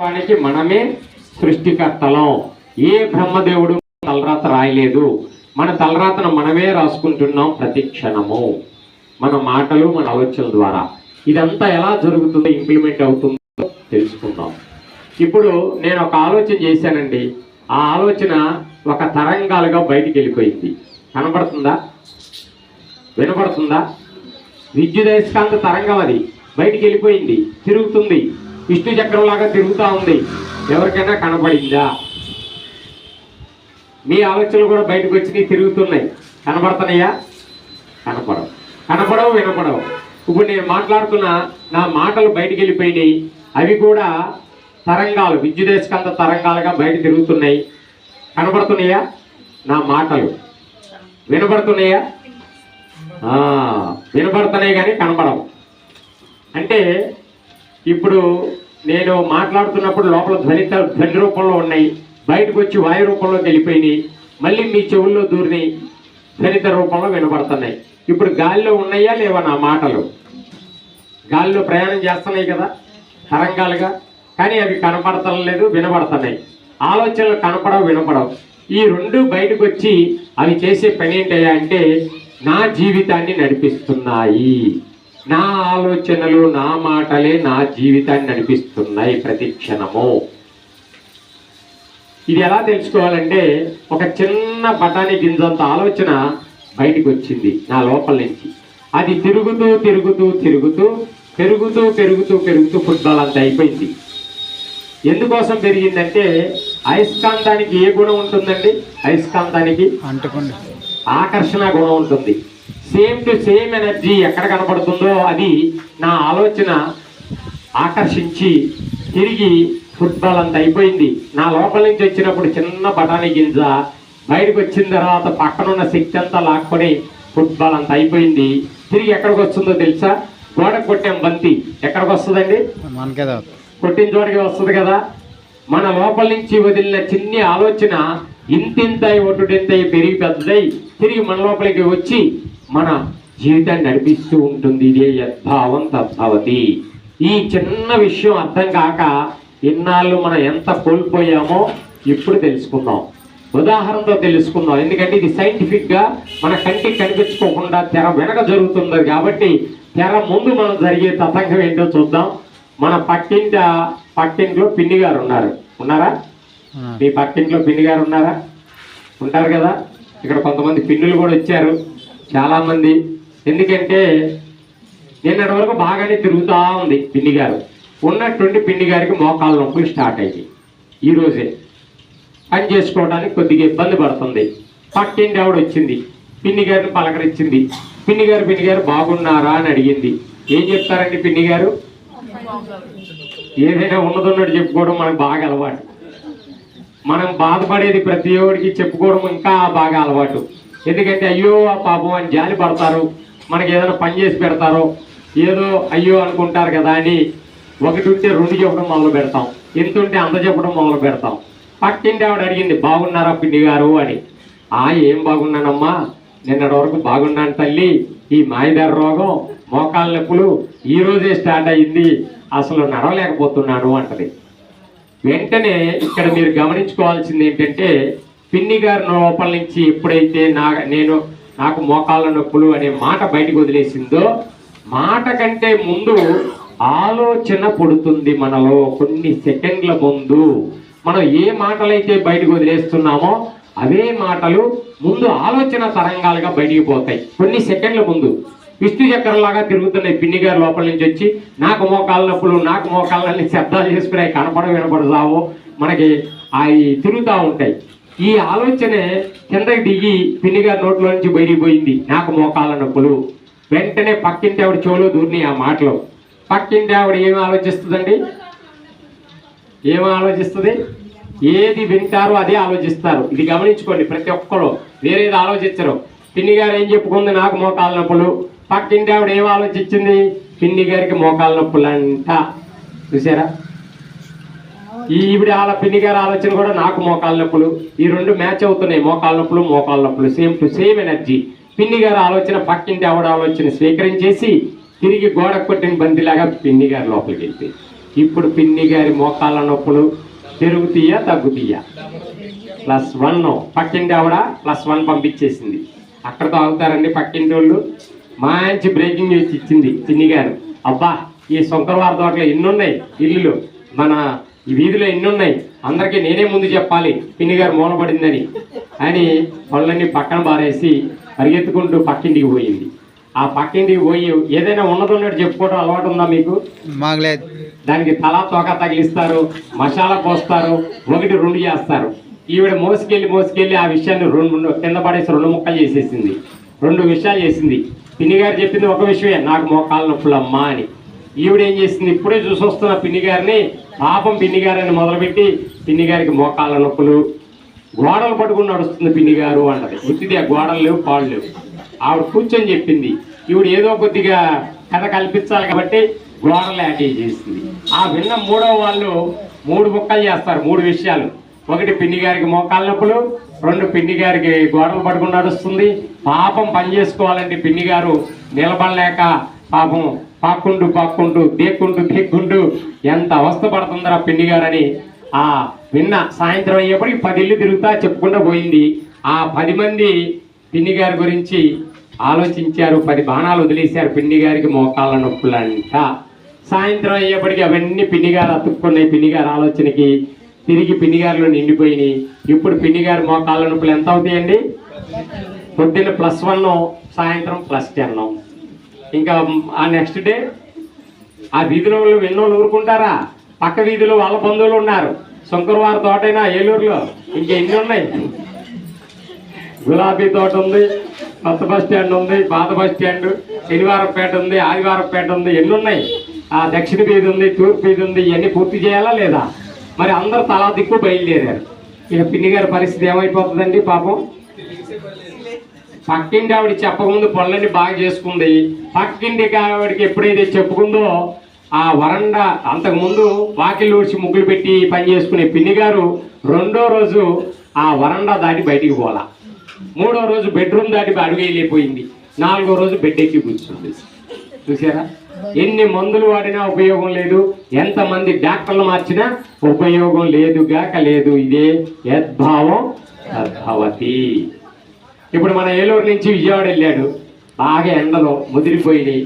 వానికి మనమే సృష్టికర్తలం. ఏ బ్రహ్మదేవుడు తలరాత రాయలేదు, మన తలరాతను మనమే రాసుకుంటున్నాం ప్రతి క్షణము, మన మాటలు మన ఆలోచనల ద్వారా. ఇదంతా ఎలా జరుగుతుందో, ఇంప్లిమెంట్ అవుతుందో తెలుసుకుందాం. ఇప్పుడు నేను ఒక ఆలోచన చేశానండి, ఆ ఆలోచన ఒక తరంగాలుగా బయటికి వెళ్ళిపోయింది. కనబడుతుందా? వినపడుతుందా? విద్యుదయస్కాంత తరంగం అది బయటికి వెళ్ళిపోయింది, తిరుగుతుంది, విష్ణు చక్రంలాగా తిరుగుతూ ఉంది. ఎవరికైనా కనబడిందా? మీ ఆలోచనలు కూడా బయటకు వచ్చినాయి, తిరుగుతున్నాయి. కనబడుతున్నాయా? కనపడవు. కనపడవు, వినపడవు. ఇప్పుడు నేను మాట్లాడుతున్న నా మాటలు బయటికి వెళ్ళిపోయినాయి, అవి కూడా తరంగాలు, విద్యుదయస్కాంత తరంగాలుగా బయట తిరుగుతున్నాయి. కనబడుతున్నాయా? నా మాటలు వినపడుతున్నాయా? వినపడుతున్నాయి కానీ కనపడవు. అంటే ఇప్పుడు నేను మాట్లాడుతున్నప్పుడు లోపల ధ్వని రూపంలో ఉన్నాయి, బయటకు వచ్చి వాయు రూపంలోకి వెళ్ళిపోయినాయి, మళ్ళీ మీ చెవుల్లో దూరిని ధ్వనిత రూపంలో వినపడుతున్నాయి. ఇప్పుడు గాలిలో ఉన్నాయా లేవా నా మాటలు? గాలిలో ప్రయాణం చేస్తున్నాయి కదా తరంగాలుగా, కానీ అవి కనపడటం లేదు, వినపడుతున్నాయి. ఆలోచనలు కనపడవు, వినపడవు. ఈ రెండు బయటకు వచ్చి అవి చేసే పని ఏంటయ్యా అంటే నా జీవితాన్ని నడిపిస్తున్నాయి. నా ఆలోచనలు, నా మాటలే నా జీవితాన్ని నడిపిస్తున్నాయి ప్రతి క్షణము. ఇది ఎలా తెలుసుకోవాలంటే, ఒక చిన్న బఠానీ గింజంత ఆలోచన బయటికి వచ్చింది నా లోపల నుంచి. అది తిరుగుతూ తిరుగుతూ తిరుగుతూ పెరుగుతూ పెరుగుతూ పెరుగుతూ ఫుట్బాల్ అంత అయిపోయింది. ఎందుకోసం పెరిగిందంటే, అయస్కాంతానికి ఏ గుణం ఉంటుందండి? అయస్కాంతానికి ఆకర్షణ గుణం ఉంటుంది. సేమ్ టు సేమ్ ఎనర్జీ ఎక్కడ కనపడుతుందో అది నా ఆలోచన ఆకర్షించి తిరిగి ఫుట్బాల్ అంత అయిపోయింది. నా లోపల నుంచి వచ్చినప్పుడు చిన్న బఠానీ గింజ, బయటకు వచ్చిన తర్వాత పక్కనున్న శక్తి అంతా లాక్కొని ఫుట్బాల్ అంత అయిపోయింది. తిరిగి ఎక్కడికి వస్తుందో తెలుసా? గోడకు కొట్టాం బంతి, ఎక్కడికి వస్తుందండి? కొట్టిన చోటకి వస్తుంది కదా. మన లోపల నుంచి వదిలిన చిన్ని ఆలోచన ఇంతింతై ఒట్టుడింతై పెరిగి పెద్దదై తిరిగి మన లోపలికి వచ్చి మన జీవితాన్ని నడిపిస్తూ ఉంటుంది. ఇదే యద్భావం తద్భవతి. ఈ చిన్న విషయం అర్థం కాక ఇన్నాళ్ళు మనం ఎంత కోల్పోయామో ఇప్పుడు తెలుసుకుందాం, ఉదాహరణతో తెలుసుకుందాం. ఎందుకంటే ఇది సైంటిఫిక్గా మన కంటికి కనిపించుకోకుండా తెర వెనక జరుగుతుంది కాబట్టి తెర ముందు మనం జరిగే తతంగం ఏంటో చూద్దాం. మన పక్కింట్లో పిన్ని గారు ఉన్నారా? మీ పక్కింట్లో పిన్ని గారు ఉన్నారా? ఉంటారు కదా. ఇక్కడ కొంతమంది పిన్నులు కూడా వచ్చారు, చాలామంది. ఎందుకంటే నిన్నటి వరకు బాగానే తిరుగుతూ ఉంది పిన్ని గారు. ఉన్నట్టుండి పిన్ని గారికి మోకాళ్ళ నొప్పులు స్టార్ట్ అయ్యి ఈరోజే పని చేసుకోవడానికి కొద్దిగా ఇబ్బంది పడుతుంది. పక్కింటి ఆవిడ వచ్చింది, పిన్ని గారిని పలకరించింది. పిన్ని గారు బాగున్నారా అని అడిగింది. ఏం చెప్తారండి పిన్ని గారు? ఏదైనా ఉన్నదన్నట్టు చెప్పుకోవడం మనకు బాగా అలవాటు. మనం బాధపడేది ప్రతి ఒక్కడికి చెప్పుకోవడం ఇంకా బాగా అలవాటు. ఎందుకంటే అయ్యో ఆ పాపం అని జాలి పడతారు, మనకి ఏదైనా పని చేసి పెడతారో ఏదో అయ్యో అనుకుంటారు కదా అని ఒకటి ఉంటే రెండు చెప్పడం మొదలు పెడతాం, ఎంత ఉంటే అంత చెప్పడం మొదలు పెడతాం. పక్కింటి ఆవిడ అడిగింది, బాగున్నారా పిన్ని గారు అని. ఏం బాగున్నానమ్మా, నిన్నటి వరకు బాగున్నాను తల్లి, ఈ మాయదార రోగం మోకాళ్ళ నొప్పులు ఈరోజే స్టార్ట్ అయ్యింది, అసలు నడవలేకపోతున్నాను అంటది. వెంటనే ఇక్కడ మీరు గమనించుకోవాల్సింది ఏంటంటే, పిన్ని గారి లోపల నుంచి ఎప్పుడైతే నాకు మోకాళ్ళ నొప్పులు అనే మాట బయటకు వదిలేసిందో, మాట కంటే ముందు ఆలోచన పుడుతుంది మనలో. కొన్ని సెకండ్ల ముందు మనం ఏ మాటలైతే బయటకు వదిలేస్తున్నామో అవే మాటలు ముందు ఆలోచన తరంగాలుగా బయటికి పోతాయి. కొన్ని సెకండ్ల ముందు విష్ణు చక్రంలాగా తిరుగుతున్నాయి. పిన్ని గారి లోపల నుంచి వచ్చి నాకు మోకాళ్ళ నొప్పులు, నాకు మోకాళ్ళని శబ్దాలు చేసుకున్నాయి, కనపడవు మనకి అవి తిరుగుతూ ఉంటాయి. ఈ ఆలోచనే కిందకి దిగి పిన్ని గారి నోట్లో నుంచి బయటికి పోయింది, నాకు మోకాళ్ళ నొప్పులు. వెంటనే పక్కింటి ఆవిడ చెవులో దూరిని ఆ మాటలు. పక్కింటి ఆవిడ ఏమి ఆలోచిస్తుందండి? ఏమి ఆలోచిస్తుంది? ఏది వింటారో అదే ఆలోచిస్తారు. ఇది గమనించుకోండి, ప్రతి ఒక్కరు వేరేది ఆలోచించరు. పిన్ని గారు ఏం చెప్పుకుంది? నాకు మోకాళ్ళ నొప్పులు. పక్కింటి ఆవిడ ఏం ఆలోచించింది? పిన్ని గారికి మోకాళ్ళ నొప్పులు అంట. చూసారా? ఈవిడ పిన్ని గారి ఆలోచన కూడా నాకు మోకాళ్ళ నొప్పులు. ఈ రెండు మ్యాచ్ అవుతున్నాయి, మోకాళ్ళ నొప్పులు, సేమ్ టు సేమ్ ఎనర్జీ. పిన్ని గారి ఆలోచన పక్కింటి ఆవిడ ఆలోచన స్వీకరించేసి తిరిగి గోడ కొట్టిన బంతిలాగా పిన్ని గారి లోపలికి వెళ్తే ఇప్పుడు పిన్ని గారి మోకాళ్ళ నొప్పులు పెరుగుతీయా తగ్గుతీయా? +1. పక్కింటి ఆవిడ +1 పంపించేసింది. అక్కడతో ఆగుతారండి పక్కింటి వాళ్ళు? మంచి బ్రేకింగ్ న్యూస్ ఇచ్చింది పిన్ని గారు. అబ్బా, ఈ శంకరవారి తోటలో ఎన్నున్నాయి ఇల్లులు, మన ఈ వీధిలో ఎన్నున్నాయి, అందరికీ నేనే ముందు చెప్పాలి పిన్ని గారు మూలపడిందని అని పళ్ళన్నీ పక్కన బారేసి పరిగెత్తుకుంటూ పక్కింటికి పోయింది. ఆ పక్కింటికి పోయి ఏదైనా ఉన్నట్టు చెప్పుకోవడం అలవాటు ఉందా మీకు? మాగలేదు. దానికి తలా తోక తగిలిస్తారు, మసాలా పోస్తారు, 1-2 చేస్తారు. ఈవిడ మోసుకెళ్ళి ఆ విషయాన్ని కింద పడేసి 2 ముక్కలు చేసేసింది. 2 విషయాలు చేసింది. పిన్ని గారు చెప్పింది ఒక విషయమే, నాకు మోకాళ్ళ నొప్పులు అమ్మా అని. ఈవిడ ఏం చేసింది, ఇప్పుడే చూసొస్తున్న పిన్ని గారిని, పాపం పిన్ని గారిని మొదలుపెట్టి పిన్ని గారికి మోకాళ్ళ నొప్పులు, గోడలు పట్టుకుని నడుస్తుంది పిన్ని గారు అంటది. ఉత్తిది ఆ గోడలు లేవు, పాళ్ళు లేవు. ఆవిడ కూర్చొని చెప్పింది. ఈవిడ ఏదో కొద్దిగా కథ కల్పించాలి కాబట్టి గోడలు యాటేజ్ చేసింది. ఆ విన్న 3వ వాళ్ళు 3 ముక్కలు చేస్తారు, 3 విషయాలు. 1 పిన్ని గారికి మోకాళ్ళ నొప్పులు, 2 పిన్ని గారికి గోడలు పట్టుకుని నడుస్తుంది. పాపం పని చేసుకోవాలంటే పిన్ని గారు నిలబడలేక పాపం పాక్కుంటూ దేక్కుంటూ ఎంత అవస్థ పడుతుందరా పిన్ని గారు అని ఆ విన్న సాయంత్రం అయ్యేప్పటికి 10 ఇళ్ళు తిరుగుతా చెప్పుకుంటూ పోయింది. ఆ 10 మంది పిన్ని గారి గురించి ఆలోచించారు, 10 బాణాలు వదిలేశారు పిన్ని గారికి మోకాళ్ళ నొప్పులంట. సాయంత్రం అయ్యేప్పటికి అవన్నీ పిన్ని గారు అతుక్కున్నాయి. పిన్ని గారి ఆలోచనకి తిరిగి పిన్ని గారిలో నిండిపోయినాయి. ఇప్పుడు పిన్ని గారి మోకాళ్ళ నొప్పులు ఎంత అవుతాయండి? పొద్దున్న +1, సాయంత్రం +10. ఇంకా ఆ నెక్స్ట్ డే ఆ వీధిలో ఎన్నోళ్ళు ఊరుకుంటారా? పక్క వీధిలో వాళ్ళ బంధువులు ఉన్నారు. శంకరవారి తోటైనా ఏలూరులో ఇంకా ఎన్ని ఉన్నాయి? గులాబీ తోట ఉంది, కొత్త బస్ స్టాండ్ ఉంది, పాత బస్ స్టాండ్, శనివారంపేట ఉంది, ఆదివారంపేట ఉంది, ఎన్ని ఉన్నాయి? ఆ దక్షిణ వీధి ఉంది, తూర్పు వీధి ఉంది. ఇవన్నీ పూర్తి చేయాలా లేదా? మరి అందరూ తలా దిక్కు బయలుదేరారు. ఇక పిన్ని గారి పరిస్థితి ఏమైపోతుందండి పాపం? పక్కింటి ఆవిడ చెప్పకముందు పనులన్నీ బాగా చేసుకుంది. పక్కింటి ఆవిడకి ఎప్పుడైతే చెప్పుకుందో ఆ వరండా, అంతకుముందు వాకిళ్ళు ఊడ్చి ముగ్గులు పెట్టి పని చేసుకునే పిన్ని గారు 2వ రోజు ఆ వరండా దాటి బయటికి పోలా. 3వ రోజు బెడ్రూమ్ దాటి అడుగు వెళ్ళిపోయింది. 4వ రోజు బెడ్ ఎక్కి కూర్చుంది. చూసారా? ఎన్ని మందులు వాడినా ఉపయోగం లేదు, ఎంతమంది డాక్టర్లు మార్చినా ఉపయోగం లేదు. ఇదే యద్భావం తద్భవతి. ఇప్పుడు మన ఏలూరు నుంచి విజయవాడ వెళ్ళాడు. బాగా ఎండలో ముదిరిపోయినాయి.